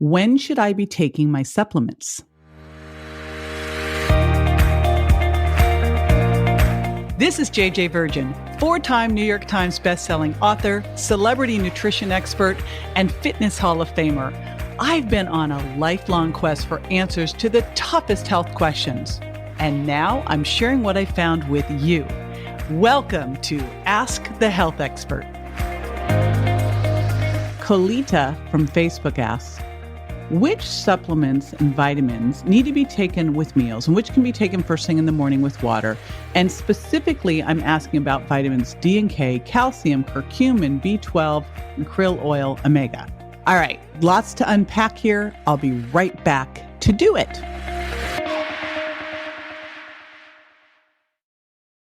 When should I be taking my supplements? This is JJ Virgin, 4-time New York Times bestselling author, celebrity nutrition expert, and fitness Hall of Famer. I've been on a lifelong quest for answers to the toughest health questions. And now I'm sharing what I found with you. Welcome to Ask the Health Expert. Colita from Facebook asks, which supplements and vitamins need to be taken with meals and which can be taken first thing in the morning with water? And specifically, I'm asking about vitamins D and K, calcium, curcumin, B12, and krill oil omega. All right, lots to unpack here. I'll be right back to do it.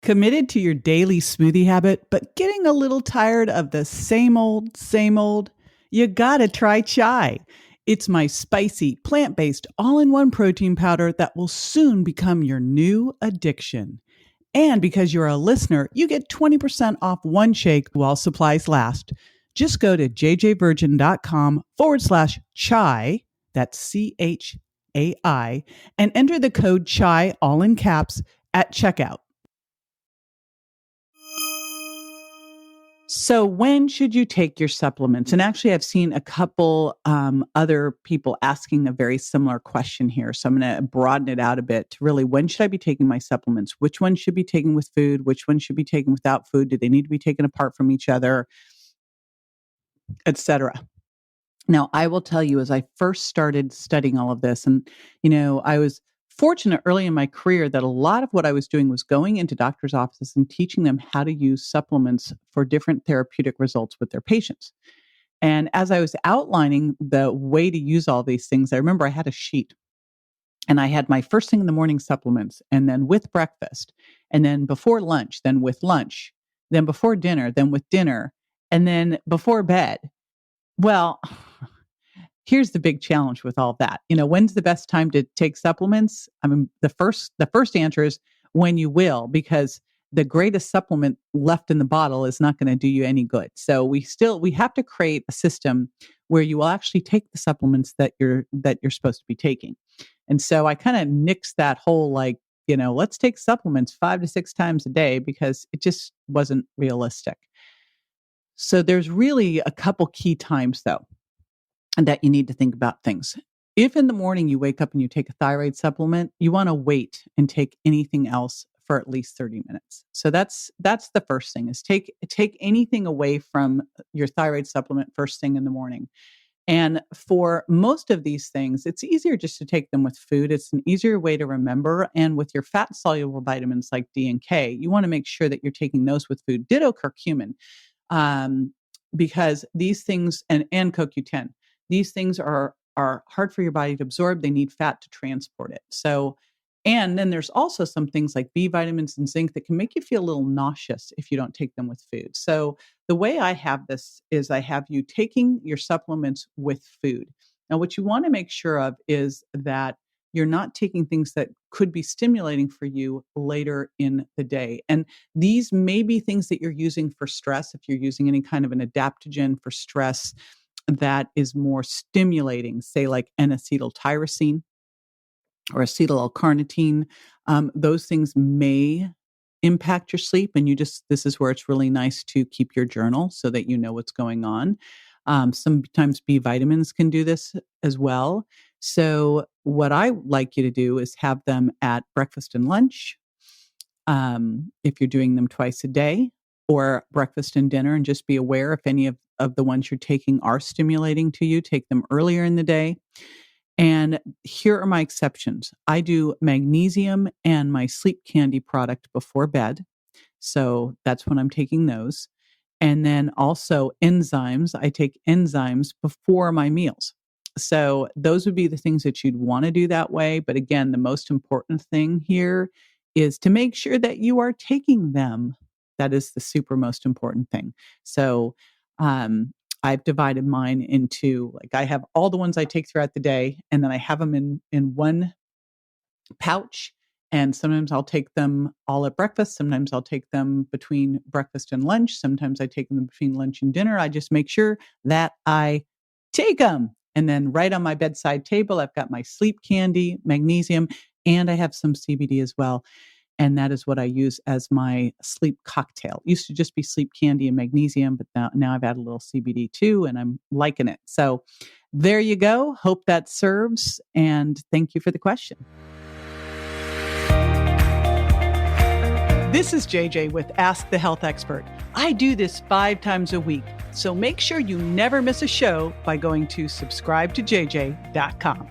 Committed to your daily smoothie habit, but getting a little tired of the same old, you gotta try chai. It's my spicy, plant-based, all-in-one protein powder that will soon become your new addiction. And because you're a listener, you get 20% off one shake while supplies last. Just go to jjvirgin.com/chai, that's CHAI, and enter the code CHAI, all in caps, at checkout. So when should you take your supplements? And actually, I've seen a couple other people asking a very similar question here. So I'm going to broaden it out a bit to really, when should I be taking my supplements? Which ones should be taken with food? Which ones should be taken without food? Do they need to be taken apart from each other, etc.? Now, I will tell you, as I first started studying all of this, and, I was fortunate early in my career that a lot of what I was doing was going into doctors' offices and teaching them how to use supplements for different therapeutic results with their patients. And as I was outlining the way to use all these things, I remember I had a sheet and I had my first thing in the morning supplements, and then with breakfast, and then before lunch, then with lunch, then before dinner, then with dinner, and then before bed. Well, here's the big challenge with all that. When's the best time to take supplements? I mean, the first answer is when you will, because the greatest supplement left in the bottle is not going to do you any good. So we have to create a system where you will actually take the supplements that you're supposed to be taking. And so I kind of nixed that whole let's take supplements 5 to 6 times a day, because it just wasn't realistic. So there's really a couple key times though, and that you need to think about things. If in the morning you wake up and you take a thyroid supplement, you want to wait and take anything else for at least 30 minutes. So that's the first thing, is take anything away from your thyroid supplement first thing in the morning. And for most of these things, it's easier just to take them with food. It's an easier way to remember. And with your fat soluble vitamins like D and K, you want to make sure that you're taking those with food. Ditto curcumin, because these things, and CoQ10, these things are hard for your body to absorb. They need fat to transport it. So, and then there's also some things like B vitamins and zinc that can make you feel a little nauseous if you don't take them with food. So the way I have this is I have you taking your supplements with food. Now, what you want to make sure of is that you're not taking things that could be stimulating for you later in the day. And these may be things that you're using for stress. If you're using any kind of an adaptogen for stress that is more stimulating, say like N-acetyltyrosine or acetyl L-carnitine, those things may impact your sleep. And this is where it's really nice to keep your journal so that you know what's going on. Sometimes B vitamins can do this as well. So what I like you to do is have them at breakfast and lunch, if you're doing them twice a day, or breakfast and dinner, and just be aware if any of the ones you're taking are stimulating to you, take them earlier in the day. And here are my exceptions. I do magnesium and my sleep candy product before bed. So that's when I'm taking those. And then also enzymes. I take enzymes before my meals. So those would be the things that you'd want to do that way. But again, the most important thing here is to make sure that you are taking them. That is the super most important thing. So I've divided mine into, I have all the ones I take throughout the day, and then I have them in one pouch. And sometimes I'll take them all at breakfast. Sometimes I'll take them between breakfast and lunch. Sometimes I take them between lunch and dinner. I just make sure that I take them. And then right on my bedside table, I've got my sleep candy, magnesium, and I have some CBD as well. And that is what I use as my sleep cocktail. It used to just be sleep candy and magnesium, but now I've added a little CBD too, and I'm liking it. So there you go. Hope that serves. And thank you for the question. This is JJ with Ask the Health Expert. I do this 5 times a week, so make sure you never miss a show by going to subscribetojj.com.